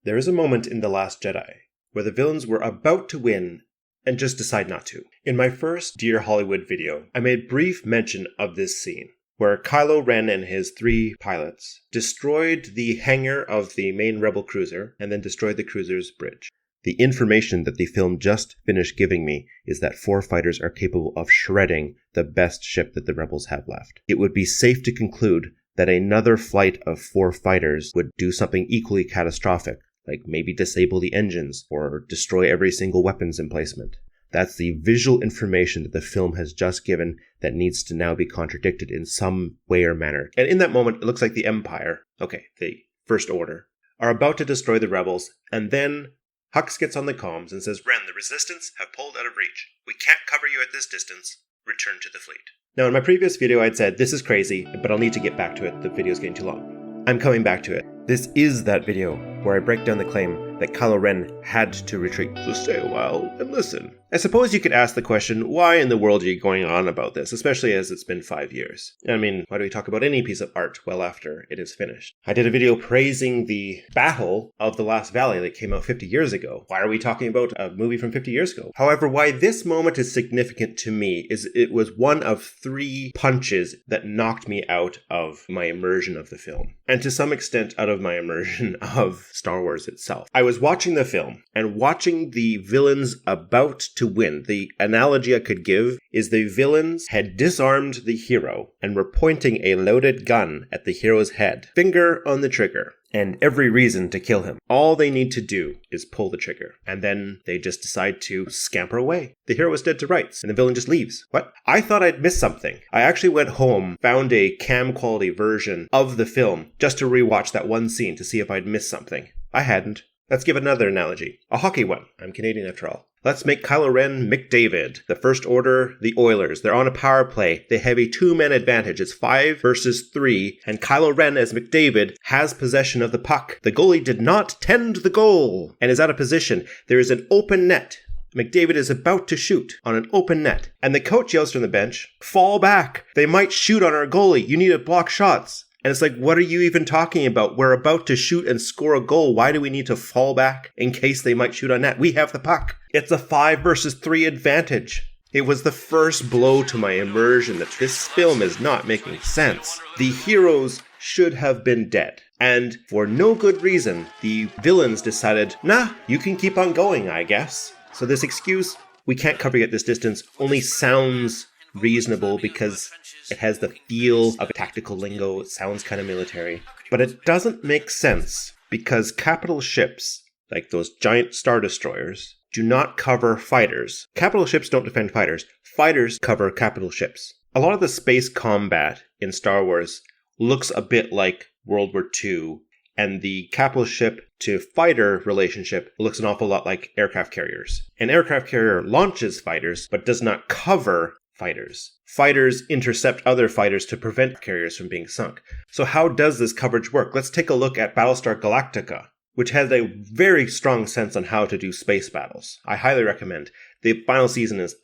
There is a moment in The Last Jedi where the villains were about to win and just decide not to. In my first Dear Hollywood video, I made brief mention of this scene, where Kylo Ren and his 3 pilots destroyed the hangar of the main rebel cruiser and then destroyed the cruiser's bridge. The information that the film just finished giving me is that 4 fighters are capable of shredding the best ship that the rebels have left. It would be safe to conclude that another flight of 4 fighters would do something equally catastrophic, like maybe disable the engines or destroy every single weapons emplacement. That's the visual information that the film has just given that needs to now be contradicted in some way or manner. And in that moment, it looks like the Empire, the First Order, are about to destroy the rebels, and then Hux gets on the comms and says, "Ren, the Resistance have pulled out of reach. We can't cover you at this distance. Return to the fleet." Now, in my previous video, I'd said, this is crazy, but I'll need to get back to it. The video's getting too long. I'm coming back to it. This is that video where I break down the claim that Kylo Ren had to retreat. So stay a while and listen. I suppose you could ask the question, why in the world are you going on about this, especially as it's been 5 years? I mean, why do we talk about any piece of art well after it is finished? I did a video praising the Battle of the Last Valley that came out 50 years ago. Why are we talking about a movie from 50 years ago? However, why this moment is significant to me is it was one of 3 punches that knocked me out of my immersion of the film, and to some extent out of my immersion of Star Wars itself. I was watching the film and watching the villains about to win. The analogy I could give is the villains had disarmed the hero and were pointing a loaded gun at the hero's head, finger on the trigger, and every reason to kill him. All they need to do is pull the trigger, and then they just decide to scamper away. The hero is dead to rights, and the villain just leaves. What? I thought I'd missed something. I actually went home, found a cam quality version of the film just to rewatch that one scene to see if I'd missed something. I hadn't. Let's give another analogy. A hockey one. I'm Canadian after all. Let's make Kylo Ren McDavid. The First Order, the Oilers. They're on a power play. They have a 2-man advantage. It's 5 versus 3. And Kylo Ren as McDavid has possession of the puck. The goalie did not tend the goal and is out of position. There is an open net. McDavid is about to shoot on an open net. And the coach yells from the bench, "Fall back. They might shoot on our goalie. You need to block shots." And it's like, what are you even talking about? We're about to shoot and score a goal. Why do we need to fall back in case they might shoot on net? We have the puck. It's a 5 versus 3 advantage. It was the first blow to my immersion that this film is not making sense. The heroes should have been dead. And for no good reason, the villains decided, nah, you can keep on going, I guess. So this excuse, we can't cover you at this distance, only sounds reasonable because it has the feel of tactical lingo. It sounds kind of military. But it doesn't make sense because capital ships, like those giant Star Destroyers, do not cover fighters. Capital ships don't defend fighters. Fighters cover capital ships. A lot of the space combat in Star Wars looks a bit like World War II, and the capital ship to fighter relationship looks an awful lot like aircraft carriers. An aircraft carrier launches fighters, but does not cover fighters. Fighters intercept other fighters to prevent carriers from being sunk. So how does this coverage work? Let's take a look at Battlestar Galactica, which has a very strong sense on how to do space battles. I highly recommend. The final season is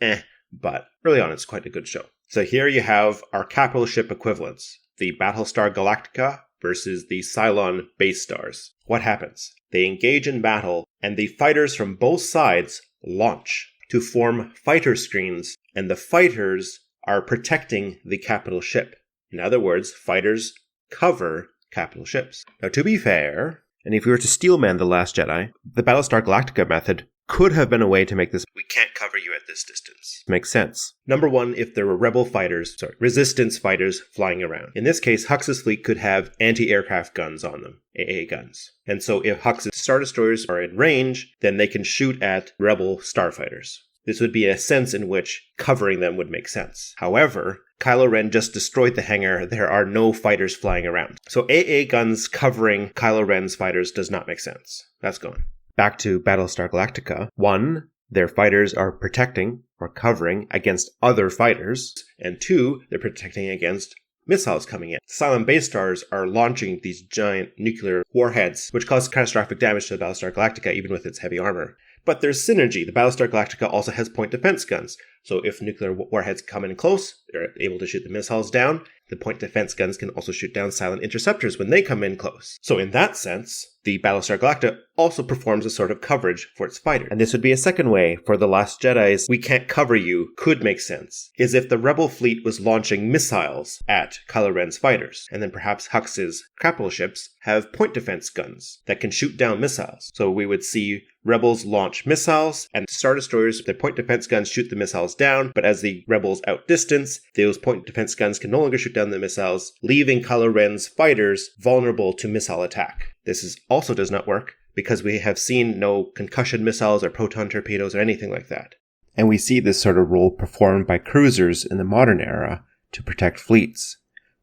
but early on it's quite a good show. So here you have our capital ship equivalents. The Battlestar Galactica versus the Cylon base stars. What happens? They engage in battle, and the fighters from both sides launch to form fighter screens, and the fighters are protecting the capital ship. In other words, fighters cover capital ships. Now, to be fair, and if we were to steelman The Last Jedi, the Battlestar Galactica method could have been a way to make this "we can't cover you at this distance" make sense. Number one, if there were resistance fighters flying around. In this case, Hux's fleet could have anti-aircraft guns on them, AA guns. And so if Hux's Star Destroyers are in range, then they can shoot at rebel starfighters. This would be a sense in which covering them would make sense. However, Kylo Ren just destroyed the hangar. There are no fighters flying around. So AA guns covering Kylo Ren's fighters does not make sense. That's gone. Back to Battlestar Galactica. 1, their fighters are protecting or covering against other fighters. And 2, they're protecting against missiles coming in. Cylon base stars are launching these giant nuclear warheads, which cause catastrophic damage to the Battlestar Galactica, even with its heavy armor. But there's synergy. The Battlestar Galactica also has point defense guns. So if nuclear warheads come in close, they're able to shoot the missiles down. The point defense guns can also shoot down Cylon interceptors when they come in close. So in that sense, the Battlestar Galactica also performs a sort of coverage for its fighter. And this would be a second way for the Last Jedi's "we can't cover you" could make sense, is if the Rebel fleet was launching missiles at Kylo Ren's fighters, and then perhaps Hux's capital ships have point defense guns that can shoot down missiles. So we would see Rebels launch missiles, and Star Destroyers, their point defense guns shoot the missiles down, but as the Rebels outdistance, those point defense guns can no longer shoot down the missiles, leaving Kylo Ren's fighters vulnerable to missile attack. This also does not work, because we have seen no concussion missiles or proton torpedoes or anything like that. And we see this sort of role performed by cruisers in the modern era to protect fleets.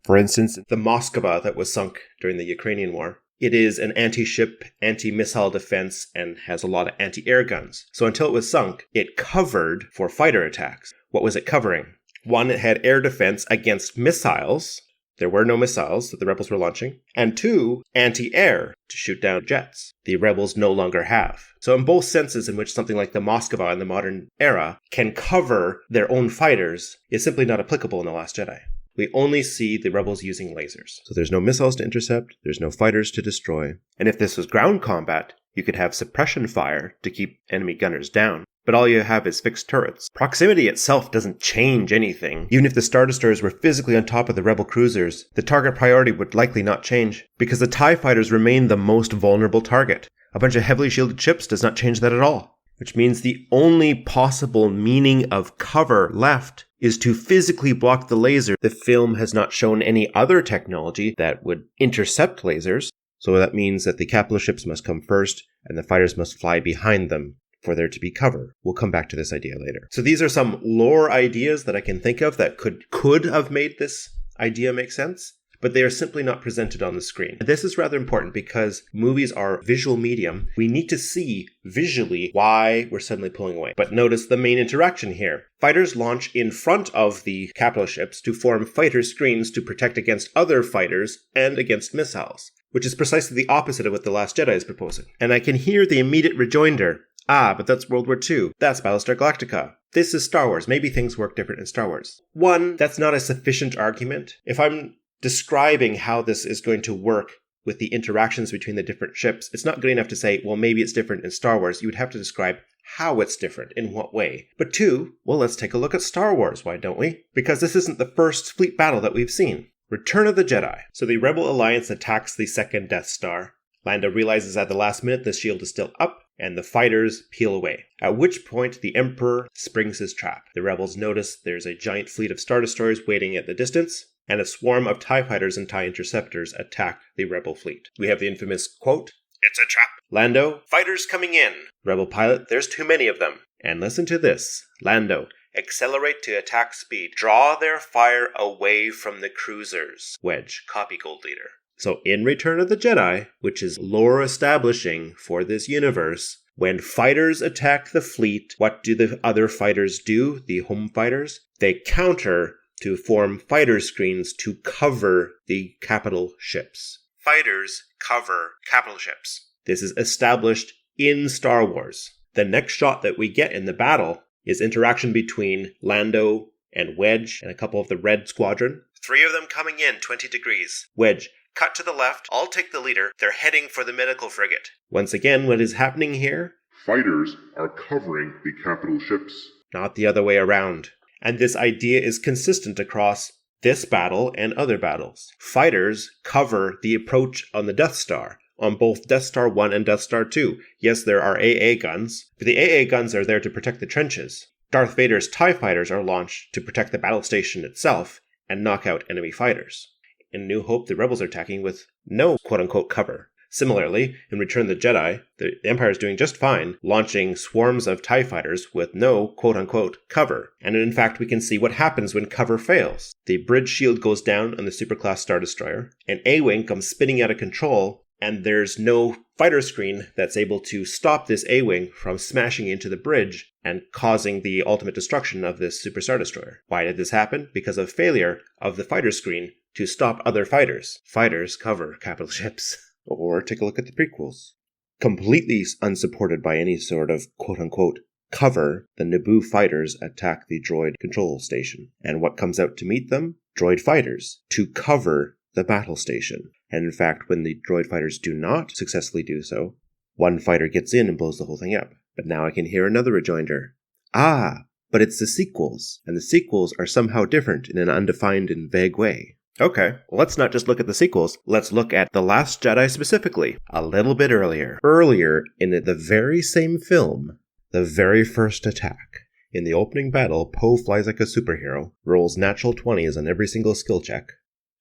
For instance, the Moskva that was sunk during the Ukrainian war. It is an anti-ship, anti-missile defense and has a lot of anti-air guns. So until it was sunk, it covered for fighter attacks. What was it covering? One, it had air defense against missiles. There were no missiles that the rebels were launching. And two, anti-air to shoot down jets. The rebels no longer have. So in both senses in which something like the Moskva in the modern era can cover their own fighters is simply not applicable in The Last Jedi. We only see the rebels using lasers. So there's no missiles to intercept, there's no fighters to destroy. And if this was ground combat, you could have suppression fire to keep enemy gunners down. But all you have is fixed turrets. Proximity itself doesn't change anything. Even if the Star Destroyers were physically on top of the rebel cruisers, the target priority would likely not change, because the TIE fighters remain the most vulnerable target. A bunch of heavily shielded ships does not change that at all. Which means the only possible meaning of cover left is to physically block the laser. The film has not shown any other technology that would intercept lasers, so that means that the capital ships must come first, and the fighters must fly behind them for there to be cover. We'll come back to this idea later. So these are some lore ideas that I can think of that could have made this idea make sense, but they are simply not presented on the screen. This is rather important because movies are visual medium. We need to see visually why we're suddenly pulling away. But notice the main interaction here. Fighters launch in front of the capital ships to form fighter screens to protect against other fighters and against missiles, which is precisely the opposite of what The Last Jedi is proposing. And I can hear the immediate rejoinder, but that's World War II. That's Battlestar Galactica. This is Star Wars. Maybe things work different in Star Wars. One, that's not a sufficient argument. If I'm describing how this is going to work with the interactions between the different ships, it's not good enough to say, well, maybe it's different in Star Wars. You would have to describe how it's different, in what way. But two, well, let's take a look at Star Wars, why don't we? Because this isn't the first fleet battle that we've seen. Return of the Jedi. So the Rebel Alliance attacks the second Death Star. Lando realizes at the last minute the shield is still up, and the fighters peel away. At which point, the Emperor springs his trap. The rebels notice there's a giant fleet of Star Destroyers waiting at the distance, and a swarm of TIE fighters and TIE interceptors attack the rebel fleet. We have the infamous quote, "It's a trap." Lando, "Fighters coming in." Rebel pilot, "There's too many of them." And listen to this. Lando, "Accelerate to attack speed. Draw their fire away from the cruisers." Wedge, copy Gold Leader. So in Return of the Jedi, which is lore establishing for this universe, when fighters attack the fleet, what do the other fighters do, the home fighters? They counter to form fighter screens to cover the capital ships. Fighters cover capital ships. This is established in Star Wars. The next shot that we get in the battle is interaction between Lando and Wedge and a couple of the Red Squadron. 3 of them coming in, 20 degrees. Wedge, "Cut to the left, I'll take the leader. They're heading for the medical frigate." Once again, what is happening here? Fighters are covering the capital ships. Not the other way around. And this idea is consistent across this battle and other battles. Fighters cover the approach on the Death Star, on both Death Star 1 and Death Star 2. Yes, there are AA guns, but the AA guns are there to protect the trenches. Darth Vader's TIE fighters are launched to protect the battle station itself and knock out enemy fighters. In New Hope, the rebels are attacking with no quote-unquote cover. Similarly, in Return of the Jedi, the Empire is doing just fine, launching swarms of TIE fighters with no quote-unquote cover. And in fact, we can see what happens when cover fails. The bridge shield goes down on the superclass Star Destroyer, an A-Wing comes spinning out of control, and there's no fighter screen that's able to stop this A-Wing from smashing into the bridge and causing the ultimate destruction of this Super Star Destroyer. Why did this happen? Because of failure of the fighter screen to stop other fighters. Fighters cover capital ships. Or take a look at the prequels. Completely unsupported by any sort of quote-unquote cover, the Naboo fighters attack the droid control station. And what comes out to meet them? Droid fighters to cover the battle station. And in fact, when the droid fighters do not successfully do so, one fighter gets in and blows the whole thing up. But now I can hear another rejoinder. But it's the sequels, and the sequels are somehow different in an undefined and vague way. Okay, well, let's not just look at the sequels, let's look at The Last Jedi specifically, a little bit earlier. Earlier, in the very same film, the very first attack. In the opening battle, Poe flies like a superhero, rolls natural 20s on every single skill check,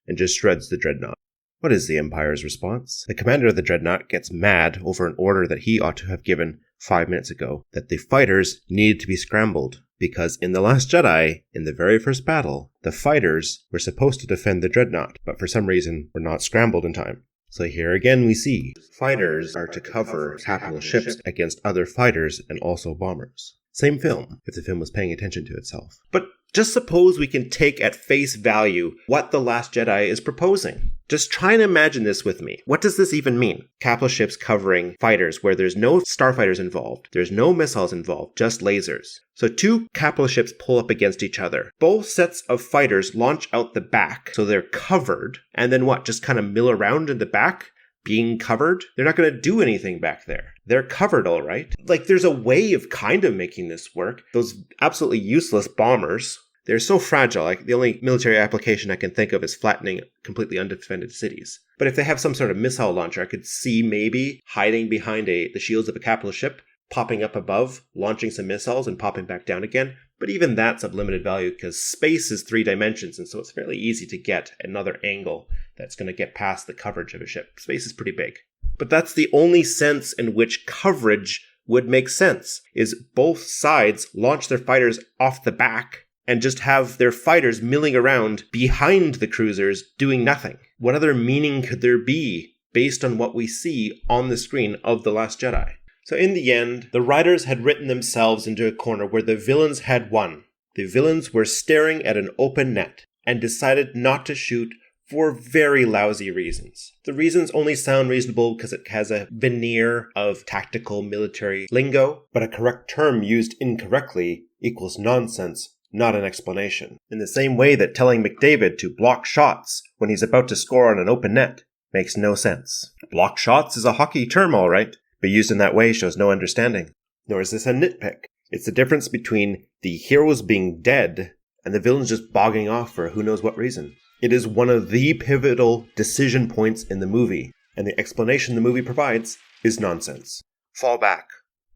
and just shreds the dreadnought. What is the Empire's response? The commander of the dreadnought gets mad over an order that he ought to have given 5 minutes ago, that the fighters needed to be scrambled, because in The Last Jedi, in the very first battle, the fighters were supposed to defend the dreadnought, but for some reason were not scrambled in time. So here again we see fighters are to cover capital ships against other fighters and also bombers. Same film, if the film was paying attention to itself. But just suppose we can take at face value what The Last Jedi is proposing. Just try and imagine this with me. What does this even mean? Capital ships covering fighters where there's no starfighters involved. There's no missiles involved, just lasers. So two capital ships pull up against each other. Both sets of fighters launch out the back, so they're covered. And then what, just kind of mill around in the back? Being covered? They're not going to do anything back there. They're covered, all right. Like, there's a way of kind of making this work. Those absolutely useless bombers, they're so fragile. Like, the only military application I can think of is flattening completely undefended cities. But if they have some sort of missile launcher, I could see maybe hiding behind the shields of a capital ship, popping up above, launching some missiles and popping back down again. But even that's of limited value because space is 3 dimensions, and so it's fairly easy to get another angle that's going to get past the coverage of a ship. Space is pretty big. But that's the only sense in which coverage would make sense, is both sides launch their fighters off the back and just have their fighters milling around behind the cruisers doing nothing. What other meaning could there be based on what we see on the screen of The Last Jedi? So in the end, the writers had written themselves into a corner where the villains had won. The villains were staring at an open net and decided not to shoot for very lousy reasons. The reasons only sound reasonable because it has a veneer of tactical military lingo, but a correct term used incorrectly equals nonsense, not an explanation. In the same way that telling McDavid to block shots when he's about to score on an open net makes no sense. Block shots is a hockey term, all right, but used in that way shows no understanding. Nor is this a nitpick. It's the difference between the heroes being dead and the villains just bogging off for who knows what reason. It is one of the pivotal decision points in the movie, and the explanation the movie provides is nonsense. Fall back.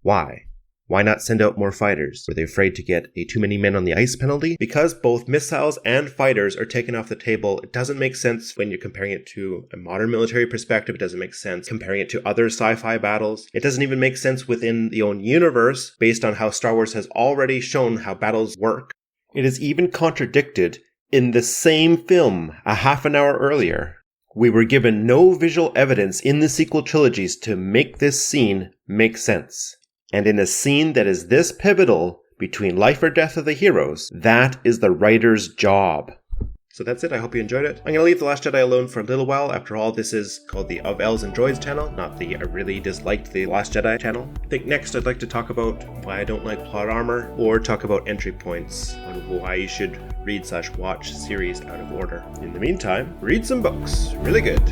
Why? Why not send out more fighters? Were they afraid to get a too many men on the ice penalty? Because both missiles and fighters are taken off the table, it doesn't make sense when you're comparing it to a modern military perspective. It doesn't make sense comparing it to other sci-fi battles. It doesn't even make sense within the own universe based on how Star Wars has already shown how battles work. It is even contradicted in the same film a half an hour earlier. We were given no visual evidence in the sequel trilogies to make this scene make sense. And in a scene that is this pivotal between life or death of the heroes, that is the writer's job. So that's it. I hope you enjoyed it. I'm going to leave The Last Jedi alone for a little while. After all, this is called the Of Elves and Droids channel, not the I really disliked The Last Jedi channel. I think next I'd like to talk about why I don't like plot armor, or talk about entry points on why you should read/watch series out of order. In the meantime, read some books. Really good.